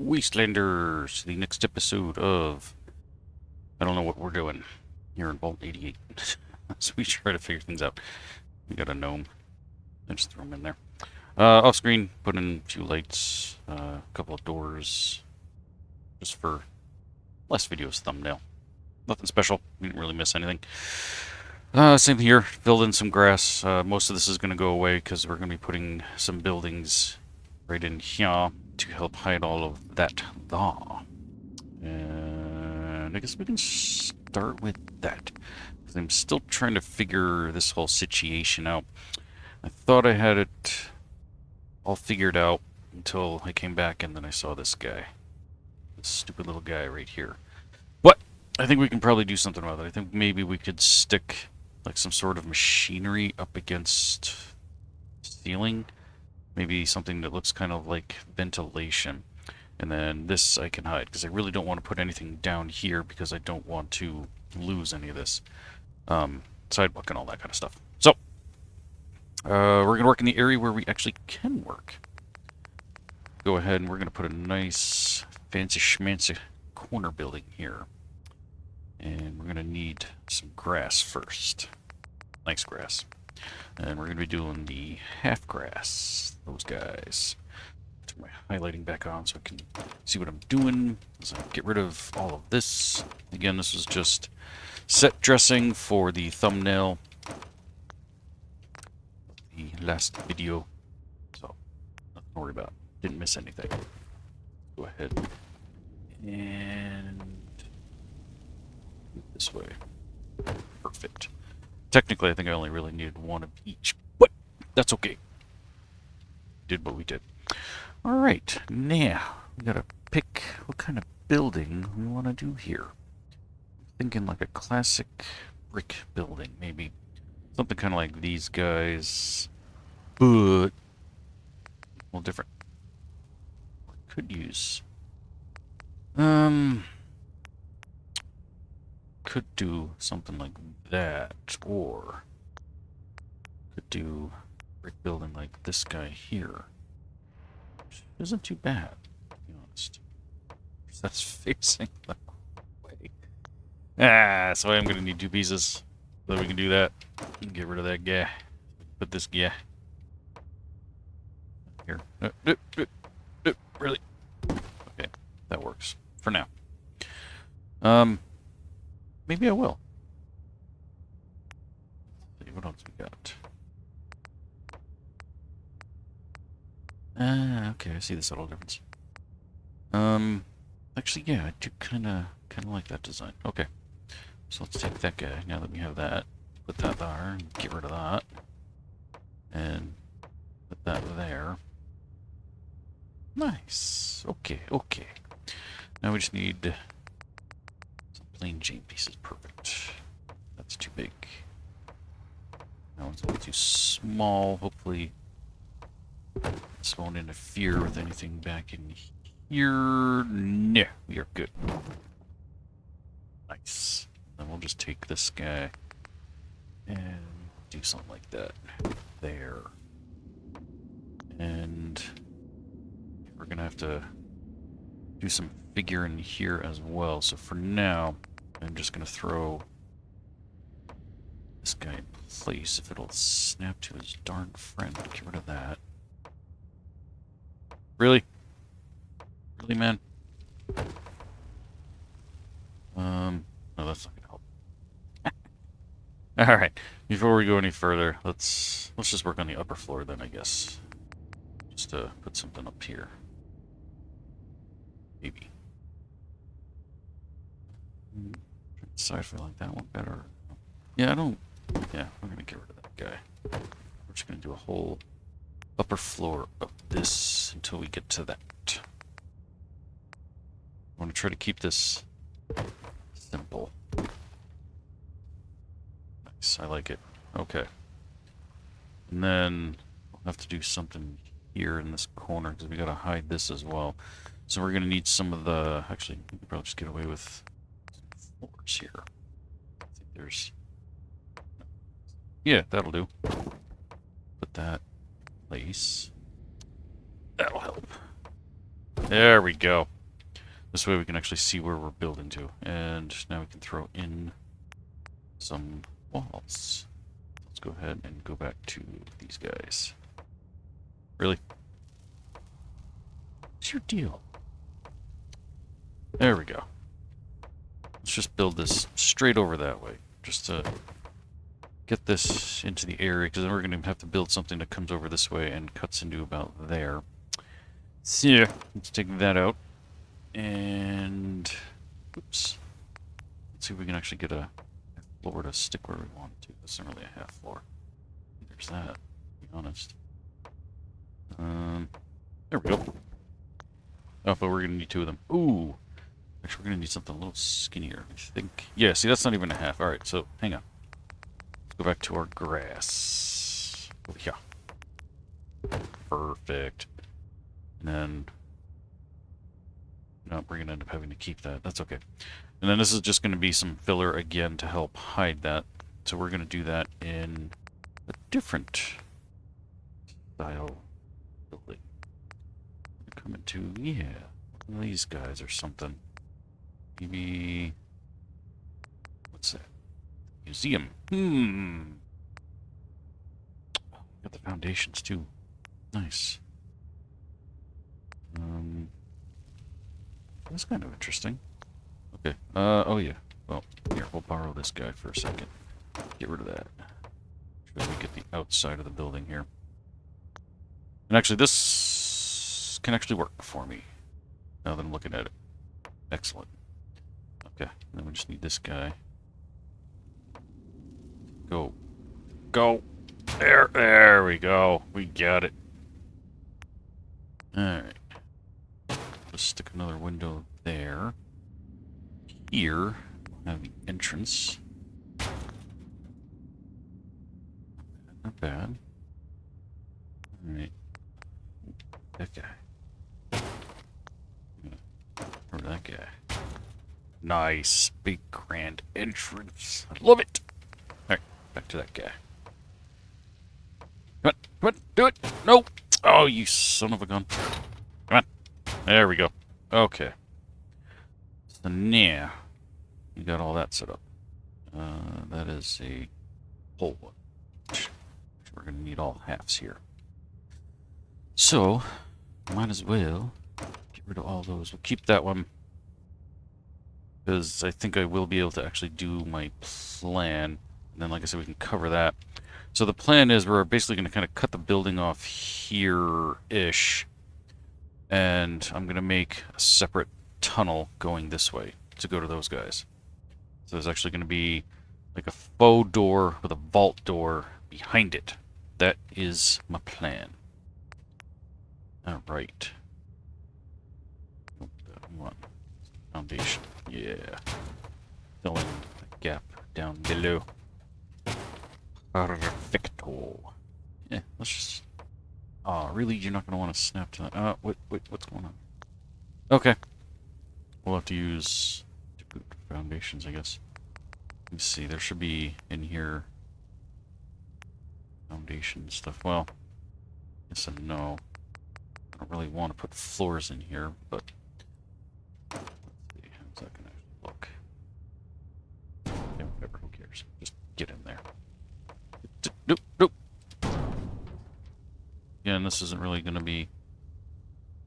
Wastelanders, the next episode of... I don't know what we're doing here in Vault 88. So we try to figure things out. We got a gnome. I just threw him in there. Off screen, put in a few lights, a couple of doors, just for last video's thumbnail. Nothing special. We didn't really miss anything. Same here. Filled in some grass. Most of this is going to go away because we're going to be putting some buildings right in here to help hide all of that there. And I guess we can start with that. I'm still trying to figure this whole situation out. I thought I had it all figured out until I came back and then I saw this guy. This stupid little guy right here. But I think we can probably do something about it. I think maybe we could stick like some sort of machinery up against the ceiling. Maybe something that looks kind of like ventilation. And then this I can hide because I really don't want to put anything down here because I don't want to lose any of this. Sidewalk and all that kind of stuff. So, we're going to work in the area where we actually can work. Go ahead and we're going to put a nice fancy schmancy corner building here. And we're going to need some grass first. Nice grass. And we're going to be doing the half grass. Those guys. Turn my highlighting back on so I can see what I'm doing. So get rid of all of this. Again, this is just set dressing for the thumbnail. The last video. So, nothing to worry about. Didn't miss anything. Go ahead and move this way. Perfect. Technically, I think I only really needed one of each, but that's okay. Did what we did. Alright, now we gotta pick what kind of building we want to do here. Thinking like a classic brick building, maybe something kind of like these guys, but a little different. I could use, could do something like that, or could do brick building like this guy here. Which isn't too bad, to be honest. That's facing the way. So I'm going to need two pieces so that we can do that. Get rid of that guy. Put this guy here. Really? Okay, that works for now. Maybe I will. Let's see what else we got. Okay, I see the subtle difference. Actually, yeah, I do kind of like that design. Okay, so let's take that guy now that we have that. Put that there and get rid of that, and put that there. Nice. Okay, okay. Now we just need some plain Jane pieces. Perfect. That's too big. That one's a little too small. Hopefully this won't interfere with anything back in here. No, we are good. Nice. Then we'll just take this guy and do something like that. There. And we're going to have to do some figuring here as well. So for now, I'm just going to throw this guy in place. If it'll snap to his darn friend, get rid of that. Really? Really, man? No, that's not gonna help. Alright, before we go any further, let's just work on the upper floor then, I guess. Just to put something up here. Maybe. Decide if I like that one better. Yeah, I don't... Yeah, we're gonna get rid of that guy. We're just gonna do a whole upper floor of this until we get to that. I want to try to keep this simple. Nice, I like it. Okay. And then we'll have to do something here in this corner because we gotta hide this as well. So we're gonna need some of the... Actually, we could probably just get away with some floors here. I think there's... Yeah, that'll do. Put that in place. That'll help. There we go. This way we can actually see where we're building to. And now we can throw in some walls. Let's go ahead and go back to these guys. Really? What's your deal? There we go. Let's just build this straight over that way. Just to get this into the area, because then we're going to have to build something that comes over this way and cuts into about there. So, let's take that out. And, oops. Let's see if we can actually get a floor to stick where we want it to. This isn't really a half floor. There's that, to be honest. There we go. Oh, but we're going to need two of them. Ooh. Actually, we're going to need something a little skinnier, I think. Yeah, see, that's not even a half. Alright, so, hang on. Let's go back to our grass. Oh, yeah. Perfect. And then... no, we're going to end up having to keep that. That's okay. And then this is just going to be some filler again to help hide that. So we're going to do that in a different style building. Coming to, yeah, one of these guys or something. Maybe, what's that? Museum. Got the foundations too. Nice. That's kind of interesting. Okay. Oh yeah. Well, here, we'll borrow this guy for a second. Get rid of that. Should we get the outside of the building here? And actually, this can actually work for me. Now that I'm looking at it. Excellent. Okay. And then we just need this guy. Go. Go. There we go. We got it. Alright. Let's stick another window there. Here, we'll have the entrance. Not bad. Alright. That guy. Or that guy. Nice. Big grand entrance. I love it. Alright, back to that guy. Come on, come on, do it. No. Oh, you son of a gun. Come on. There we go. Okay. So now, you got all that set up. That is a whole one. We're going to need all halves here. So, might as well get rid of all those. We'll keep that one, because I think I will be able to actually do my plan. And then, like I said, we can cover that. So the plan is we're basically going to kind of cut the building off here-ish. And I'm going to make a separate tunnel going this way to go to those guys. So there's actually going to be like a faux door with a vault door behind it. That is my plan. Alright. One. Foundation. Yeah. Fill in the gap down below. Perfecto. Yeah, let's just... oh, really? You're not going to want to snap to that? Wait, what's going on? Okay. We'll have to use foundations, I guess. Let me see, there should be in here foundation stuff. Well, yes and no. I don't really want to put floors in here, but let's see, how's that going to look? Okay, whatever, who cares? Just get in there. Nope, nope. Yeah, and this isn't really going to be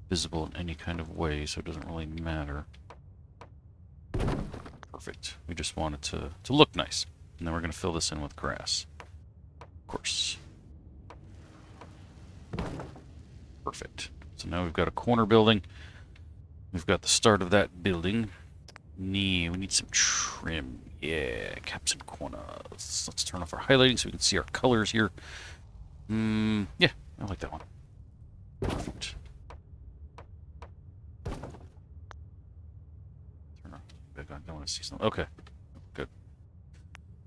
visible in any kind of way, so it doesn't really matter. Perfect. We just want it to look nice. And then we're going to fill this in with grass. Of course. Perfect. So now we've got a corner building. We've got the start of that building. We need some trim. Yeah, caps and corners. Let's turn off our highlighting so we can see our colors here. Yeah, I like that one. Perfect. Turn on. I don't want to see something. Okay. Good.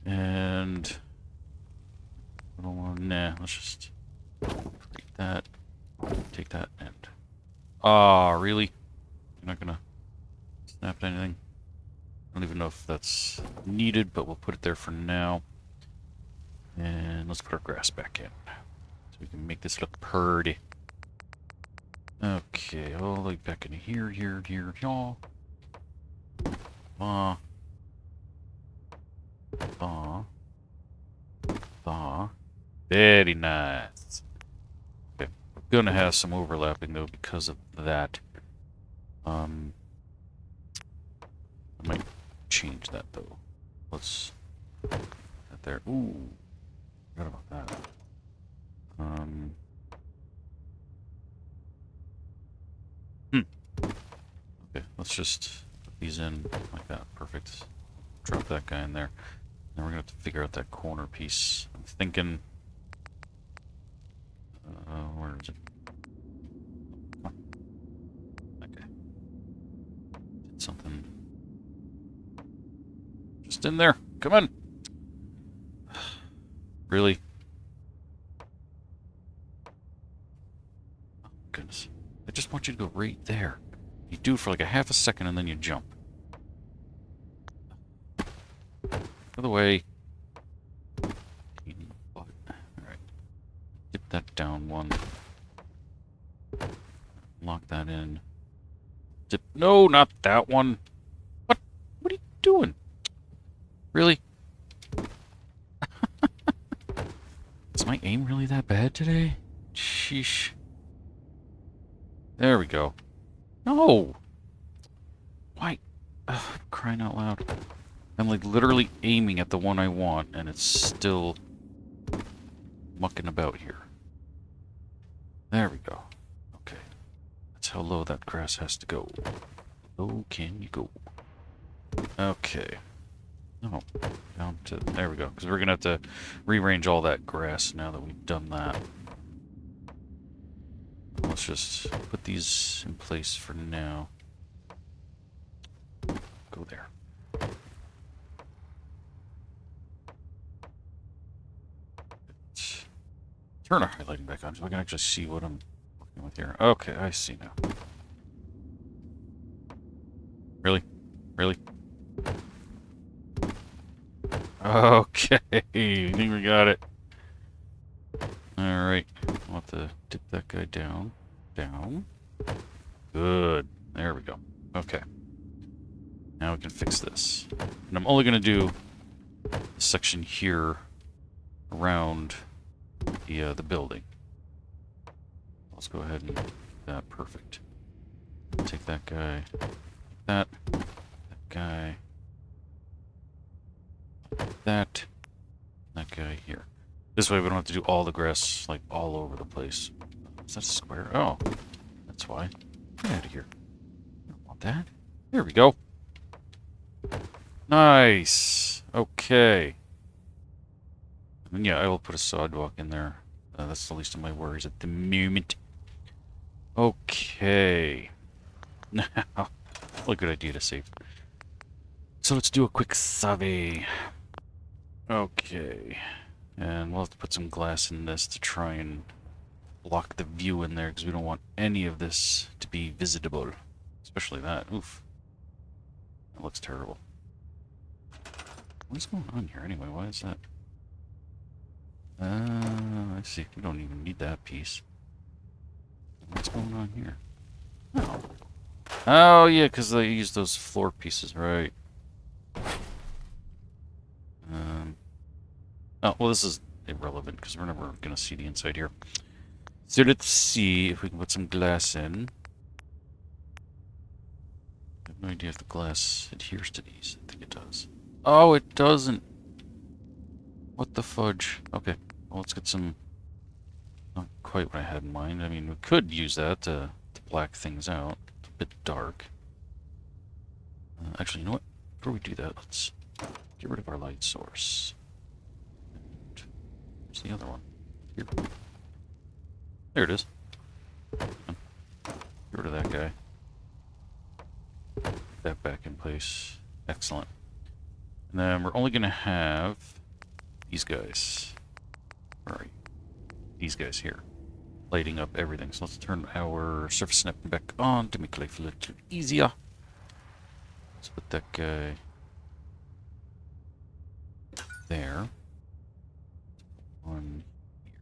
And... nah, let's just take that. Take that and... ah, really? You're not gonna snap to anything? I don't even know if that's needed, but we'll put it there for now. And let's put our grass back in. So we can make this look pretty. Okay, all the way back in here, y'all. Thaw. Thaw. Thaw. Very nice. Okay. We're gonna have some overlapping though because of that. I might change that though. Let's put that there. Ooh. Forgot about that. Okay, let's just put these in like that. Perfect. Drop that guy in there. Then we're gonna have to figure out that corner piece. I'm thinking. Where is it? Oh, okay. Did something. Just in there. Come on. Really? Oh, goodness. I just want you to go right there. You do it for like a half a second and then you jump. Other way. Alright. Dip that down one. Lock that in. Dip. No, not that one. What? What are you doing? Really? Is my aim really that bad today? Sheesh. There we go. No! Why? Ugh, crying out loud. I'm like literally aiming at the one I want, and it's still mucking about here. There we go. Okay. That's how low that grass has to go. Low can you go? Okay. No. Down to... There we go. Because we're going to have to rearrange all that grass now that we've done that. Let's just put these in place for now. Go there. Let's turn our highlighting back on so I can actually see what I'm working with here. Okay, I see now. Really? Really? Okay, I think we got it. Alright, I'll have to dip that guy down. Down. Good. There we go. Okay. Now we can fix this. And I'm only going to do the section here around the building. Let's go ahead and do that. Perfect. Take that guy. That guy. That guy here. This way we don't have to do all the grass, like, all over the place. Is that a square? Oh, that's why. Get out of here. I don't want that. There we go. Nice. Okay. And yeah, I will put a sidewalk in there. That's the least of my worries at the moment. Okay. Now, what a good idea to save. So let's do a quick survey. Okay. And we'll have to put some glass in this to try and block the view in there because we don't want any of this to be visitable. Especially that. Oof. That looks terrible. What is going on here anyway? Why is that? I see. We don't even need that piece. What's going on here? Oh. Oh, yeah, because they use those floor pieces, right. Oh, well, this is irrelevant because we're never going to see the inside here. So let's see if we can put some glass in. I have no idea if the glass adheres to these. I think it does. Oh, it doesn't. What the fudge? Okay, well, let's get some... Not quite what I had in mind. I mean, we could use that to black things out. It's a bit dark. Actually, you know what? Before we do that, let's get rid of our light source. Where's the other one? Here. There it is. Get rid of that guy. Put that back in place. Excellent. And then we're only going to have these guys. Where are you? These guys here. Lighting up everything. So let's turn our surface snapping back on to make life a little easier. Let's put that guy there. One here.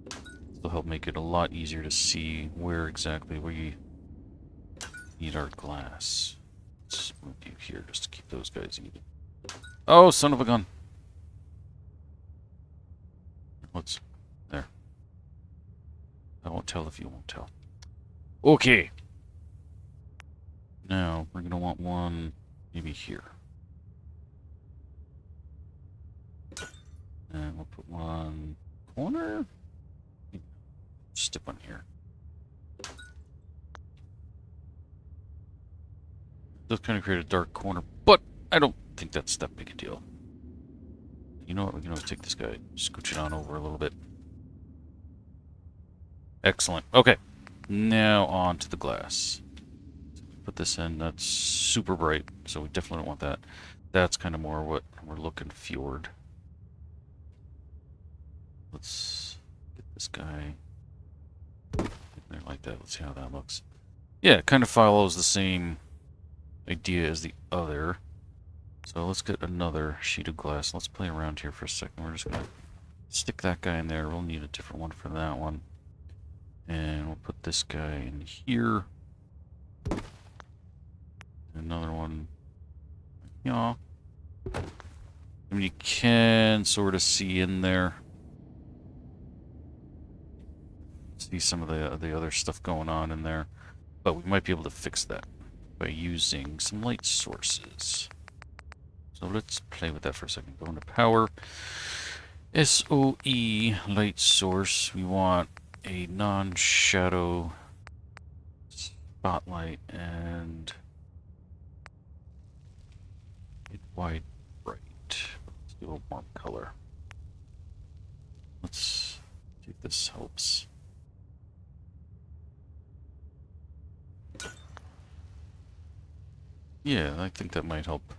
This will help make it a lot easier to see where exactly we need our glass. Let's here just to keep those guys even. Oh, son of a gun. What's there? I won't tell if you won't tell. Okay. Now, we're going to want one maybe here. And we'll put one corner. Stick one here. Does kind of create a dark corner, but I don't think that's that big a deal. You know what? We can always take this guy, scooch it on over a little bit. Excellent. Okay. Now on to the glass. Put this in. That's super bright, so we definitely don't want that. That's kind of more what we're looking fjord. Let's get this guy in there like that. Let's see how that looks. Yeah, it kind of follows the same idea as the other. So let's get another sheet of glass. Let's play around here for a second. We're just going to stick that guy in there. We'll need a different one for that one. And we'll put this guy in here. Another one. Yeah. I mean, you can sort of see in there. See some of the other stuff going on in there. But we might be able to fix that by using some light sources. So let's play with that for a second. Go into power. SOE light source. We want a non-shadow spotlight and wide bright. Let's do a warm color. Let's see if this helps. Yeah, I think that might help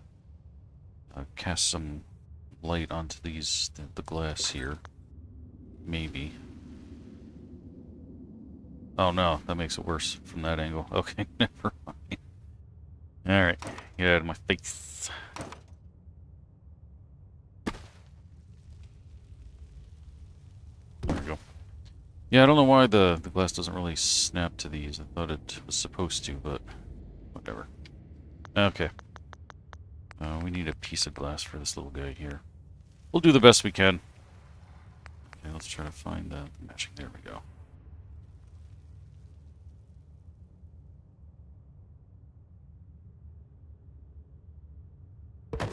cast some light onto these, the glass here. Maybe. Oh no, that makes it worse from that angle. Okay, never mind. Alright, get out of my face. There we go. Yeah, I don't know why the glass doesn't really snap to these. I thought it was supposed to, but whatever. Okay. We need a piece of glass for this little guy here. We'll do the best we can. Okay, let's try to find the matching. There we go.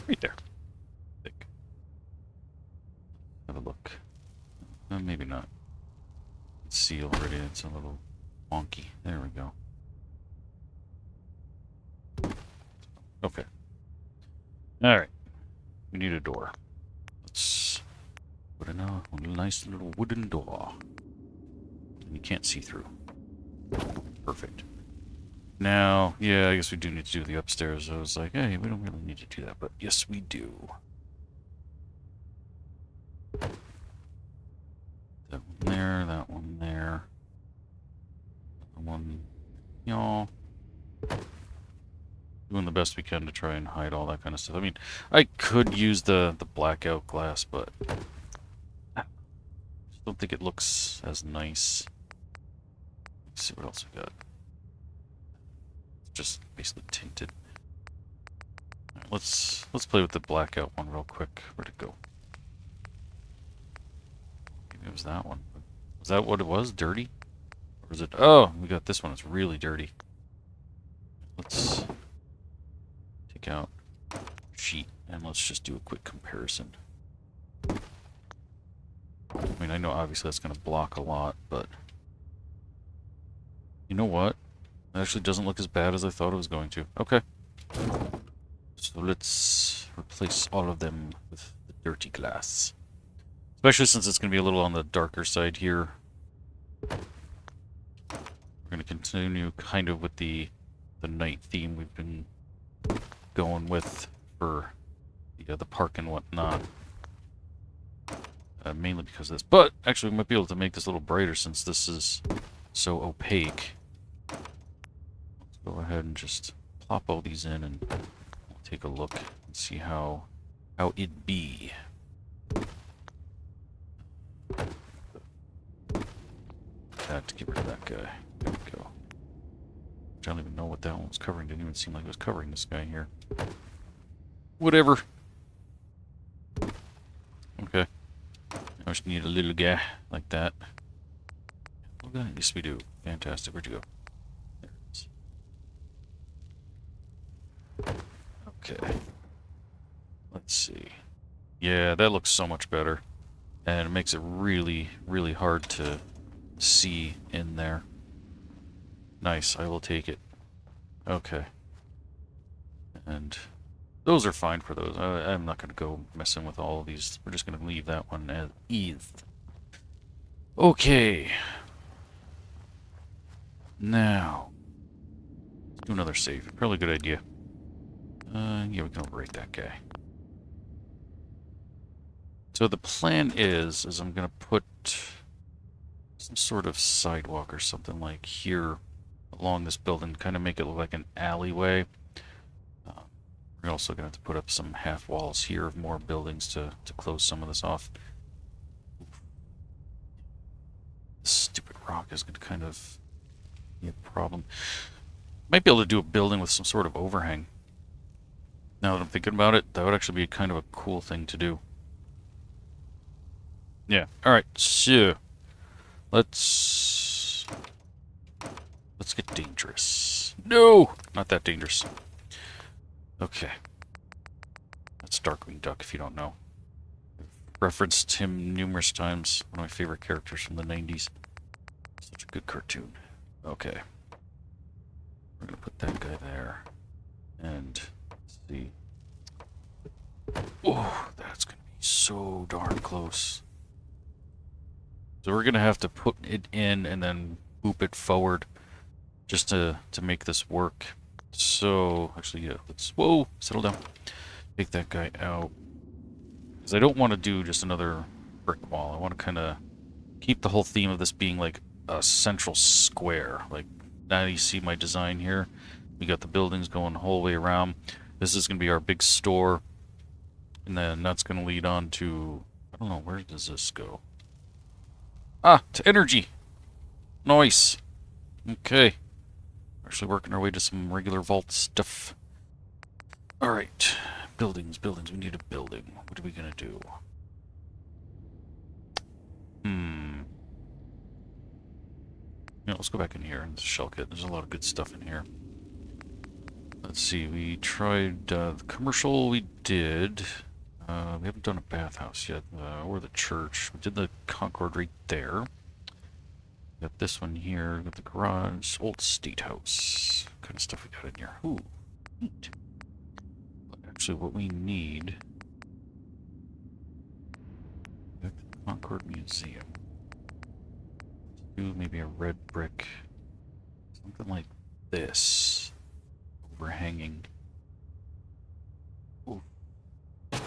Right there. Thick. Have a look. Maybe not. Let's see already. It's a little wonky. There we go. Okay. Alright. We need a door. Let's put in a nice little wooden door. You can't see through. Perfect. Now, yeah, I guess we do need to do the upstairs. I was like, hey, we don't really need to do that, but yes, we do. That one there, that one there. That one, y'all. Doing the best we can to try and hide all that kind of stuff. I mean, I could use the blackout glass, but I just don't think it looks as nice. Let's see what else we got. It's just basically tinted. All right, let's play with the blackout one real quick. Where'd it go? Maybe it was that one. Was that what it was? Dirty? Or was it? Oh, we got this one. It's really dirty. Let's take out sheet and let's just do a quick comparison. I mean, I know obviously that's going to block a lot, but you know what? It actually doesn't look as bad as I thought it was going to. Okay. So let's replace all of them with the dirty glass. Especially since it's going to be a little on the darker side here. We're going to continue kind of with the night theme we've been going with for the park and whatnot. Mainly because of this. But actually we might be able to make this a little brighter since this is so opaque. Let's go ahead and just plop all these in and we'll take a look and see how it be. To get rid of that guy. There we go. I don't even know what that one was covering. Didn't even seem like it was covering this guy here. Whatever. Okay. I just need a little guy like that. What guy? Yes, we do. Fantastic. Where'd you go? There it is. Okay. Let's see. Yeah, that looks so much better. And it makes it really, really hard to see in there. Nice. I will take it. Okay. And those are fine for those. I'm not going to go messing with all of these. We're just going to leave that one as is. Okay. Now, let's do another save. Probably a good idea. Yeah, we can overwrite that guy. So the plan is I'm going to put some sort of sidewalk or something like here along this building, kind of make it look like an alleyway. We're also going to have to put up some half walls here of more buildings to close some of this off. This stupid rock is going to kind of be a problem. Might be able to do a building with some sort of overhang. Now that I'm thinking about it, that would actually be kind of a cool thing to do. Yeah. Alright, so let's get dangerous. No! Not that dangerous. Okay. That's Darkwing Duck, if you don't know. I've referenced him numerous times. One of my favorite characters from the 90s. Such a good cartoon. Okay. We're gonna put that guy there. And let's see. Oh, that's gonna be so darn close. So we're gonna have to put it in and then boop it forward just to make this work. So, actually, yeah, let's, whoa, settle down. Take that guy out. Because I don't want to do just another brick wall. I want to kind of keep the whole theme of this being like a central square. Like, now you see my design here. We got the buildings going the whole way around. This is going to be our big store. And then that's going to lead on to, I don't know, where does this go? Ah, to energy. Nice. Okay. Actually working our way to some regular vault stuff. Alright. Buildings. We need a building. What are we gonna do? Yeah, let's go back in here in the shell kit. There's a lot of good stuff in here. Let's see. We tried the commercial. We did. We haven't done a bathhouse yet, or the church. We did the Concord right there. Got this one here, got the garage, old state house. What kind of stuff we got in here? Ooh, neat. But actually, what we need... Back to the Concord Museum. Let's do maybe a red brick. Something like this. Overhanging. Ooh. It's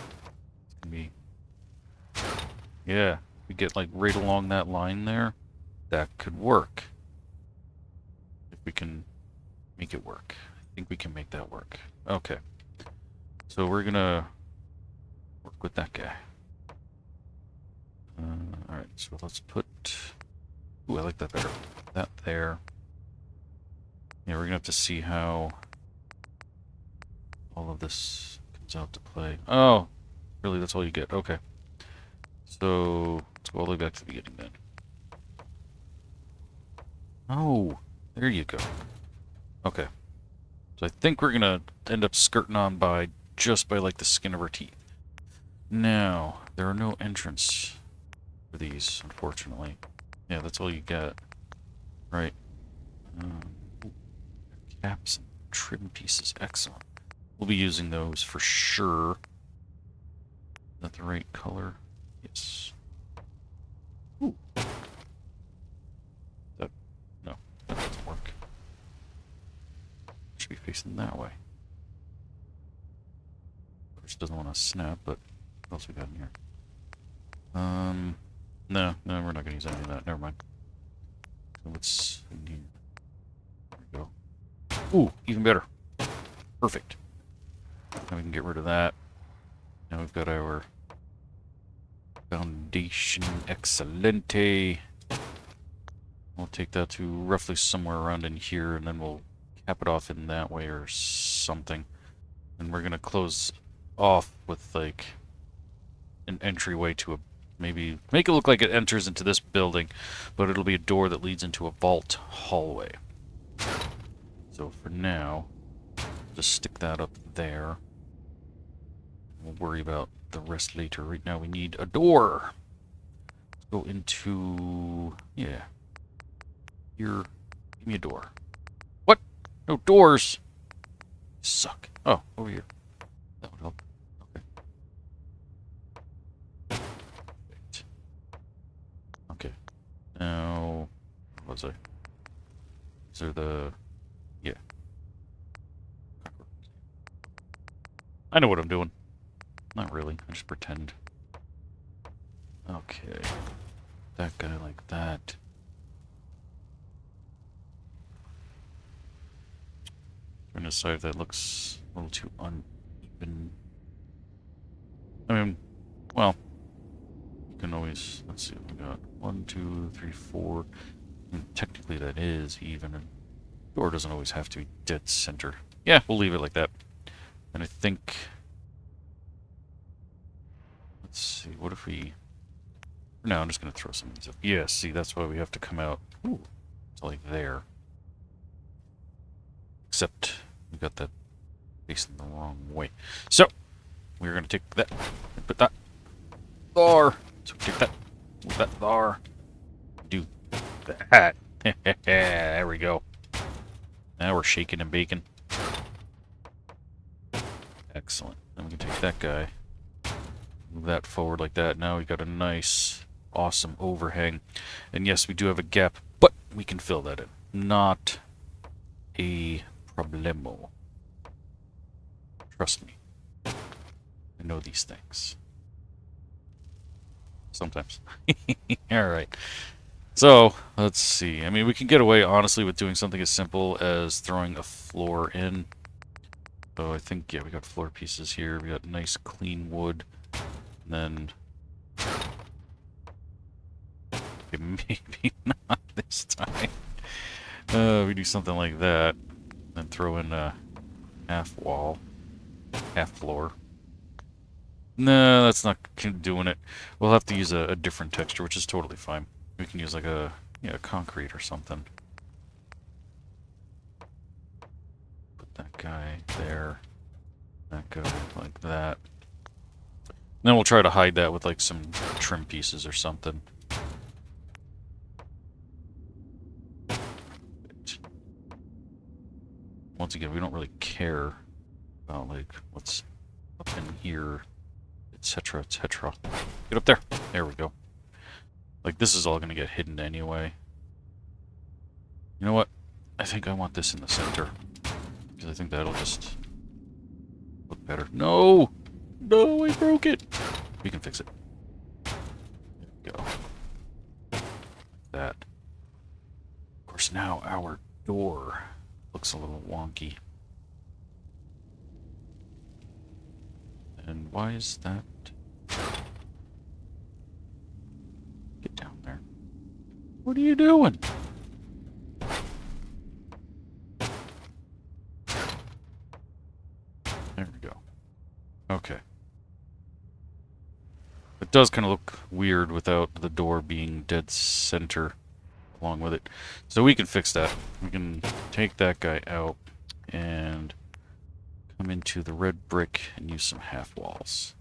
gonna be... Yeah, we get like right along that line there. That could work. If we can make it work. I think we can make that work. Okay. So we're gonna work with that guy. Alright, so let's put... Ooh, I like that better. That there. Yeah, we're gonna have to see how all of this comes out to play. Oh! Really, that's all you get. Okay. So, let's go all the way back to the beginning then. Oh, there you go. Okay. So I think we're gonna end up skirting on by just by like the skin of our teeth. Now, there are no entrance for these, unfortunately. Yeah, that's all you get. Right. Caps and trim pieces. Excellent. We'll be using those for sure. Is that the right color? Yes. Ooh. No, that doesn't work. Should be facing that way. Of course, doesn't want to snap, but what else we got in here? No, we're not going to use any of that. Never mind. So what's in here? There we go. Ooh, even better. Perfect. Now we can get rid of that. Now we've got our foundation excelente. We'll take that to roughly somewhere around in here, and then we'll cap it off in that way or something. And we're going to close off with like an entryway to a, maybe make it look like it enters into this building, but it'll be a door that leads into a vault hallway. So for now, just stick that up there. We'll worry about the rest later. Right now we need a door. Let's go into, yeah, here. Give me a door. What? No doors. Suck. Oh, over here. That would help. Okay. Perfect. Okay. Now, what was I? Is there the... Yeah. I know what I'm doing. Not really. I just pretend. Okay. That guy like that. Trying to decide if that looks a little too uneven. I mean, well, you can always, let's see what we got. 1, 2, 3, 4. I mean, technically that is even. And door doesn't always have to be dead center. Yeah, we'll leave it like that. And I think, let's see, what if we, no, I'm just going to throw some of these up. Yeah, see, that's why we have to come out. Ooh, it's like there. Except we got that facing the wrong way. So we're gonna take that and put that there. So take that, move that there. Do that. There we go. Now we're shaking and baking. Excellent. Then we can take that guy, move that forward like that. Now we got a nice, awesome overhang. And yes, we do have a gap, but we can fill that in. Not a problemo. Trust me. I know these things. Sometimes. Alright. So, let's see. I mean, we can get away, honestly, with doing something as simple as throwing a floor in. So I think, yeah, we got floor pieces here. We got nice, clean wood. And then... Okay, maybe not this time. We do something like that. Then throw in a half wall, half floor. No, that's not doing it. We'll have to use a different texture, which is totally fine. We can use like a, yeah, concrete or something. Put that guy there. That guy like that. Then we'll try to hide that with like some trim pieces or something. Once again, we don't really care about like what's up in here, etc., etc. Get up there. There we go. Like this is all gonna get hidden anyway. You know what? I think I want this in the center because I think that'll just look better. No, no, I broke it. We can fix it. There we go. Like that. Of course, now our door looks a little wonky. And why is that? Get down there. What are you doing? There we go. Okay. It does kind of look weird without the door being dead center along with it. So we can fix that. We can take that guy out and come into the red brick and use some half walls.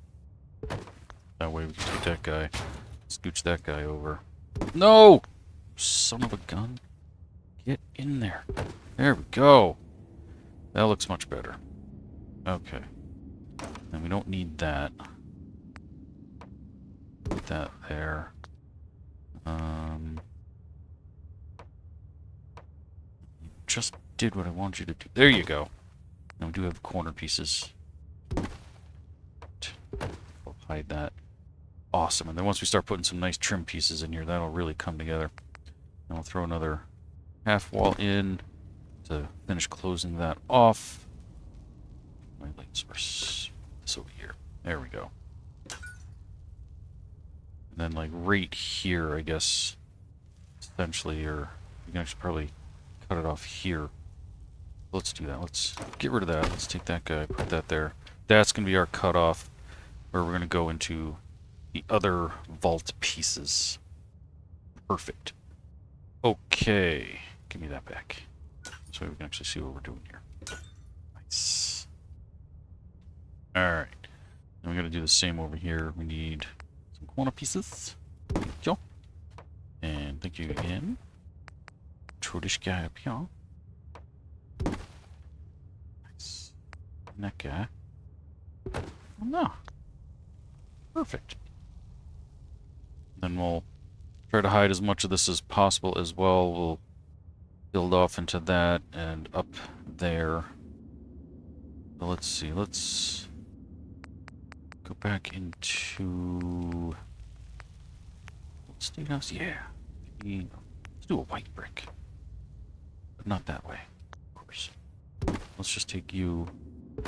That way we can take that guy, scooch that guy over. No! Son of a gun. Get in there. There we go. That looks much better. Okay. And we don't need that. Put that there. You just did what I want you to do. There you go. Now we do have corner pieces. We'll hide that. Awesome. And then once we start putting some nice trim pieces in here, that'll really come together. And we'll throw another half wall in to finish closing that off. My lights were this over here. There we go. And then like right here, I guess, essentially, or you can actually probably cut it off here. Let's do that. Let's get rid of that. Let's take that guy, put that there. that's going to be our cutoff, where we're going to go into the other vault pieces. Perfect. Okay. Give me that back. So we can actually see what we're doing here. Nice. Alright. And we're going to do the same over here. We need some corner pieces. Thank you. And thank you again. Throw this guy up here. Nice. And that guy. Oh, no. Perfect. Then we'll try to hide as much of this as possible as well. We'll build off into that and up there. So let's see. Let's go back into State House. Yeah. Let's do a white brick. But not that way, of course. Let's just take you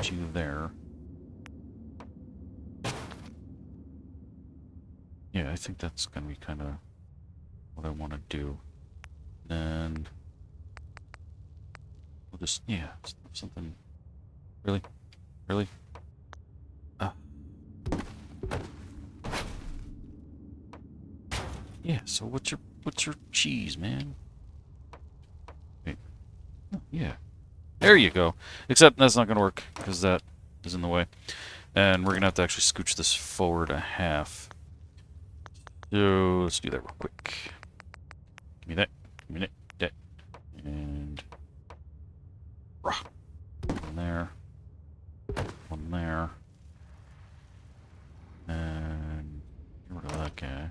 to there. Yeah, I think that's going to be kind of what I want to do. Then we'll just, yeah, something. Really? Really? Yeah, so what's your cheese, man? Wait. Oh, yeah. There you go. Except that's not going to work because that is in the way. And we're going to have to actually scooch this forward a half. So let's do that real quick. Give me that. Give me that. And one there. One there. And get rid of that guy.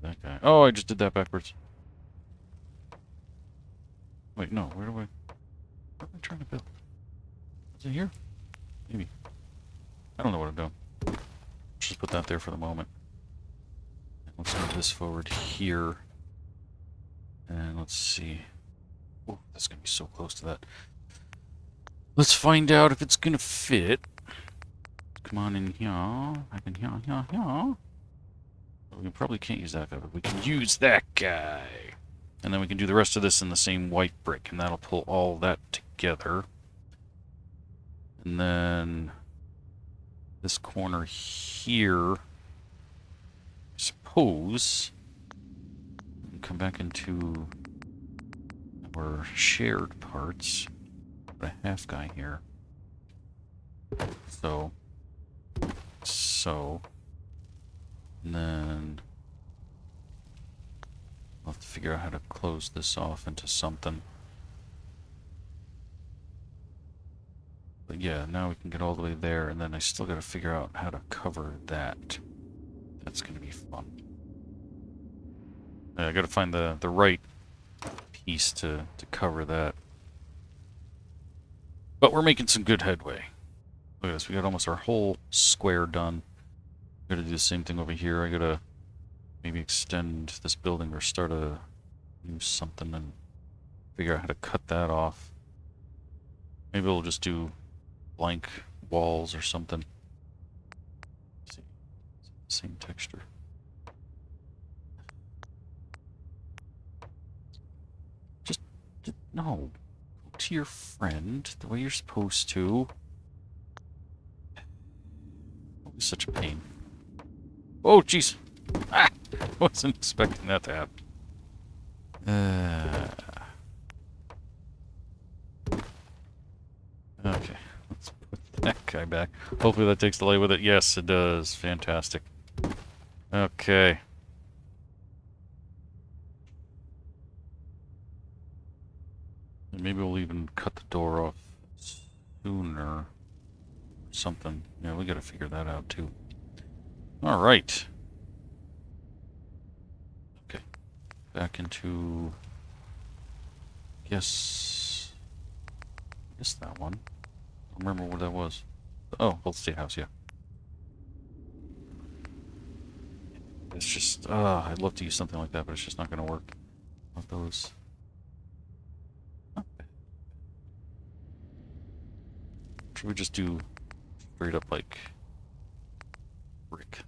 That guy. Oh, I just did that backwards. Wait, no. What am I trying to build? Is it here? Maybe. I don't know what I'm doing. Just put that there for the moment. Let's move this forward here. And let's see. Oh, that's going to be so close to that. Let's find out if it's going to fit. Come on in here. Back in here, here. We probably can't use that guy, but we can use that guy. And then we can do the rest of this in the same white brick, and that'll pull all that together. And then this corner here, I suppose, and come back into our shared parts. Put a half guy here. So. And then I'll have to figure out how to close this off into something. But yeah, now we can get all the way there, and then I still got to figure out how to cover that. That's going to be fun. I got to find the right piece to cover that. But we're making some good headway. Look at this, we got almost our whole square done. Gotta do the same thing over here. I gotta maybe extend this building or start a new something and figure out how to cut that off. Maybe we'll just do blank walls or something. Let's see. Same texture. Just no. Go to your friend the way you're supposed to. Don't be such a pain. Oh, jeez. Ah! Wasn't expecting that to happen. Okay. Let's put that guy back. Hopefully that takes the lay with it. Yes, it does. Fantastic. Okay. And maybe we'll even cut the door off sooner. Something. Yeah, we gotta figure that out too. Alright. Okay. Back into... Guess that one. I don't remember what that was. Oh, Old State House, yeah. It's just... I'd love to use something like that, but it's just not gonna work. Not those... Should we just do straight up like brick?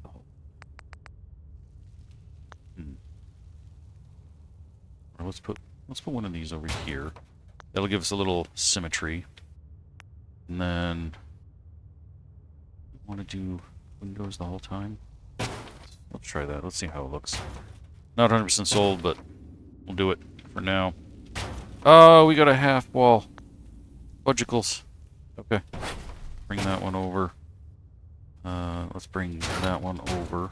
Or let's put one of these over here. That'll give us a little symmetry. And then want to do windows the whole time? Let's try that. Let's see how it looks. Not 100% sold, but we'll do it for now. Oh, we got a half wall. Fudgicles. Okay. Bring that one over. Let's bring that one over.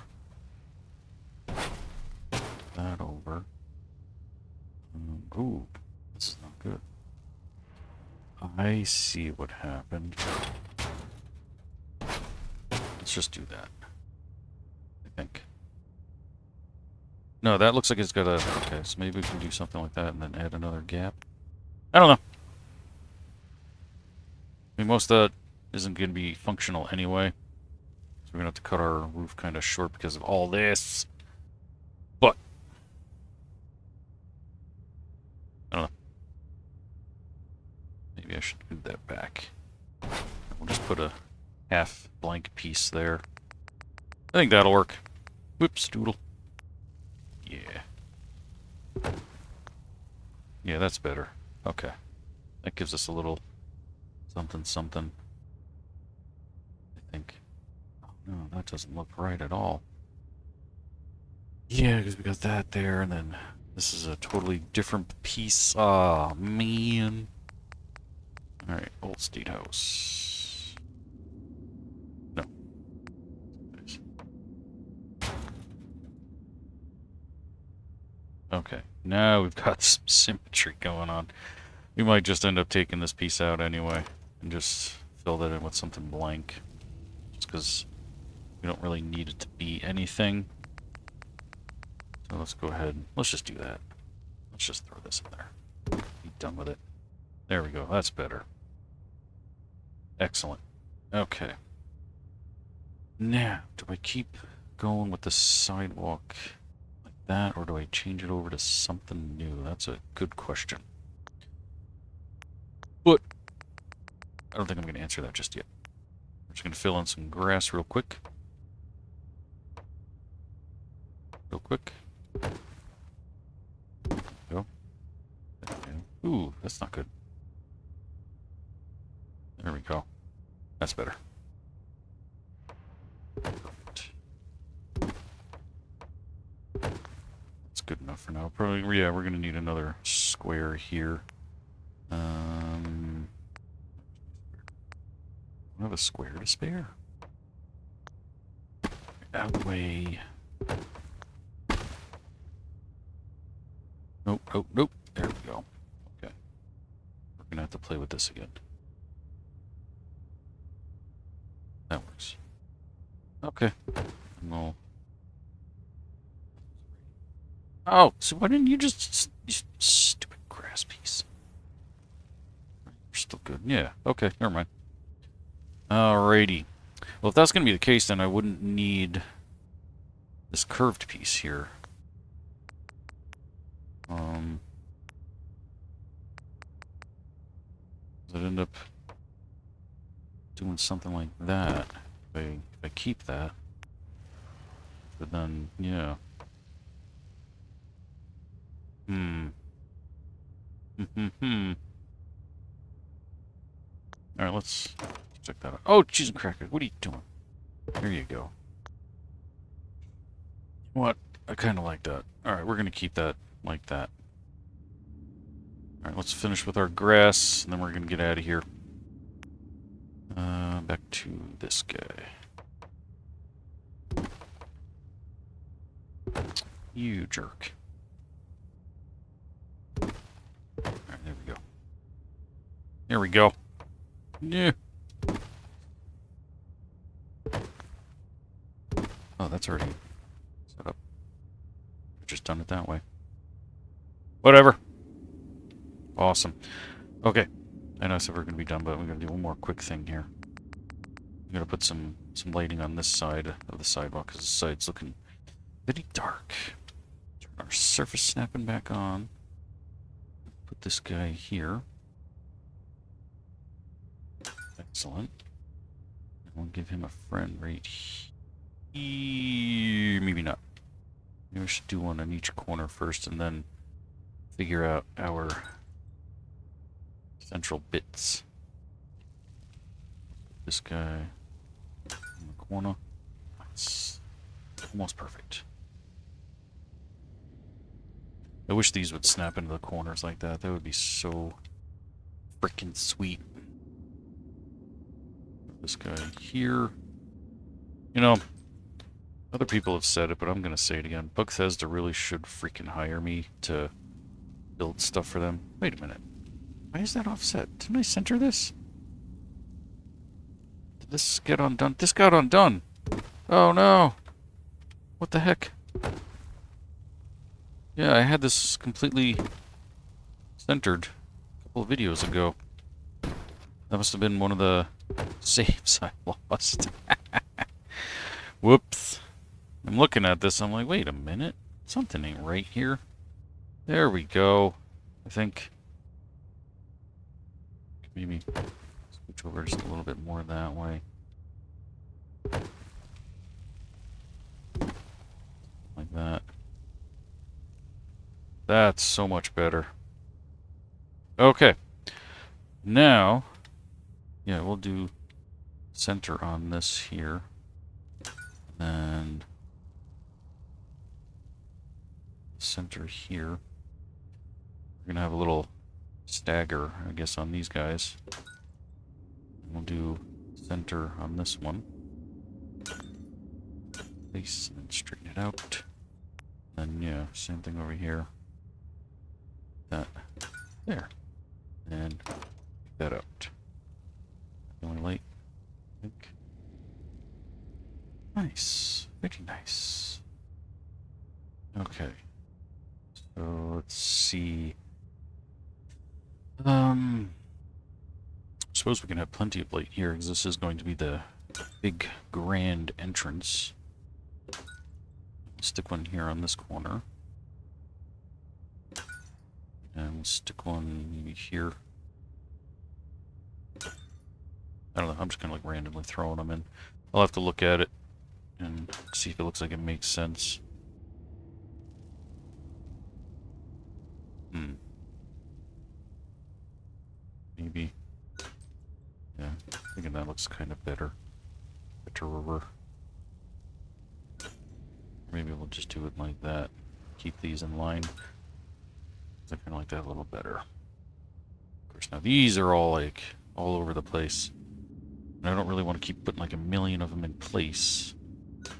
That over. Ooh, this is not good. I see what happened. Let's just do that. I think. No, that looks like it's got a... Okay, so maybe we can do something like that and then add another gap. I don't know. I mean, most of that isn't going to be functional anyway. So we're going to have to cut our roof kind of short because of all this. But... I don't know. Maybe I should move that back. We'll just put a half blank piece there. I think that'll work. Whoops, doodle. Yeah. Yeah, that's better. Okay. That gives us a little something something. I think. Oh no, that doesn't look right at all. Yeah, because we got that there, and then this is a totally different piece. Aw, man. Alright, Old State House. No. Okay, now we've got some symmetry going on. We might just end up taking this piece out anyway and just fill that in with something blank. Just because we don't really need it to be anything. So let's go ahead. Let's just do that. Let's just throw this in there. Be done with it. There we go. That's better. Excellent. Okay. Now, do I keep going with the sidewalk like that, or do I change it over to something new? That's a good question. But I don't think I'm going to answer that just yet. I'm just going to fill in some grass real quick. Real quick. There we go. There we go. Ooh, that's not good. There we go. That's better. Perfect. That's good enough for now. Probably, yeah, we're going to need another square here. I have a square to spare. Outweigh. Nope, nope, nope. There we go. Okay. We're gonna have to play with this again. That works. Okay. No. Oh, so why didn't you just... You stupid grass piece. We're still good. Yeah, okay, never mind. Alrighty. Well, if that's going to be the case, then I wouldn't need this curved piece here. Does it end up doing something like that? If I keep that. But then, yeah. Alright, let's check that out. Oh, cheese and crackers. What are you doing? There you go. What? I kind of like that. Alright, we're going to keep that like that. Alright, let's finish with our grass, and then we're going to get out of here. Back to this guy. You jerk. Alright, there we go. There we go. Yeah. Oh, that's already set up. We've just done it that way. Whatever. Awesome. Okay. I know I said we're going to be done, but we're going to do one more quick thing here. I'm going to put some lighting on this side of the sidewalk because the side's looking pretty dark. Turn our surface snapping back on. Put this guy here. Excellent. And we'll give him a friend right here. Maybe not. Maybe we should do one on each corner first and then figure out our central bits. This guy on the corner. It's almost perfect. I wish these would snap into the corners like that. That would be so freaking sweet. This guy here. You know, other people have said it, but I'm going to say it again. Bethesda really should freaking hire me to build stuff for them. Wait a minute. Why is that offset? Didn't I center this? Did this get undone? This got undone! Oh no! What the heck? Yeah, I had this completely centered a couple of videos ago. That must have been one of the saves I lost. Whoops. I'm looking at this, I'm like, wait a minute. Something ain't right here. There we go. I think maybe switch over just a little bit more that way. Like that. That's so much better. Okay. Now, yeah, we'll do center on this here. And center here. We're going to have a little stagger, I guess, on these guys. We'll do center on this one. Place and straighten it out. And yeah, same thing over here. That there. And take that out. Only light, I think. Nice. Very nice. Okay. So let's see. Suppose we can have plenty of light here, because this is going to be the big grand entrance. Stick one here on this corner. And we'll stick one maybe here. I don't know, I'm just kind of like randomly throwing them in. I'll have to look at it and see if it looks like it makes sense. Maybe. Yeah, thinking that looks kind of better. Betterer. Maybe we'll just do it like that. Keep these in line. I kind of like that a little better. Of course, now these are all like all over the place. And I don't really want to keep putting like a million of them in place.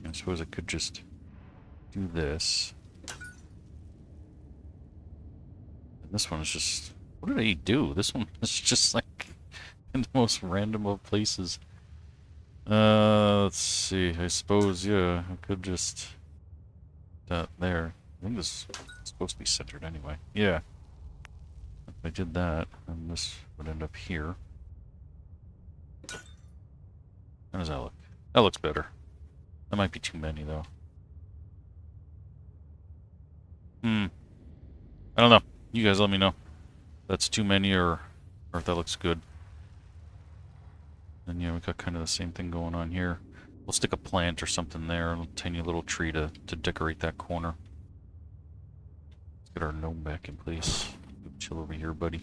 I suppose I could just do this. And this one is just... What did I do? This one is just like in the most random of places. Let's see. I suppose, yeah, I could just... that there. I think this is supposed to be centered anyway. Yeah. If I did that, then this would end up here. How does that look? That looks better. That might be too many, though. I don't know. You guys let me know if that's too many or if that looks good. And yeah, we got kind of the same thing going on here. We'll stick a plant or something there, a tiny little tree to decorate that corner. Let's get our gnome back in place. Chill over here, buddy.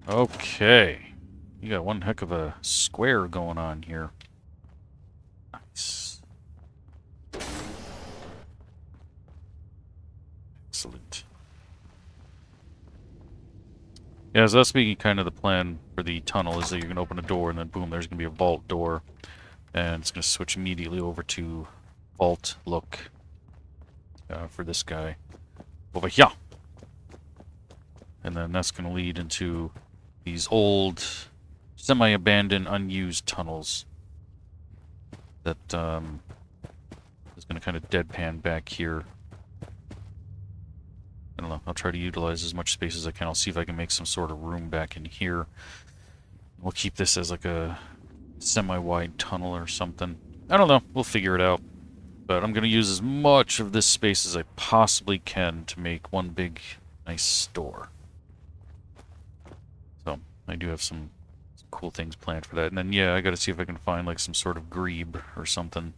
Okay. You got one heck of a square going on here. Nice. Excellent. Yeah, so that's being kind of the plan for the tunnel, is that you're going to open a door and then boom, there's going to be a vault door. And it's going to switch immediately over to vault look for this guy over here. And then that's going to lead into these old, semi-abandoned, unused tunnels that is going to kind of deadpan back here. I don't know, I'll try to utilize as much space as I can. I'll see if I can make some sort of room back in here. We'll keep this as like a semi-wide tunnel or something. I don't know, we'll figure it out. But I'm going to use as much of this space as I possibly can to make one big, nice store. So, I do have some cool things planned for that. And then, yeah, I got to see if I can find like some sort of grebe or something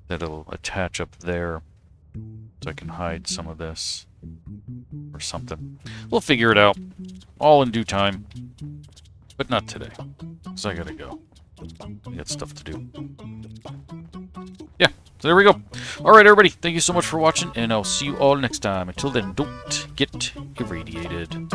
that'll attach up there so I can hide some of this or something. We'll figure it out all in due time, but not today, because I gotta go. We got stuff to do. Yeah, so there we go. Alright, everybody. Thank you so much for watching, and I'll see you all next time. Until then, don't get irradiated.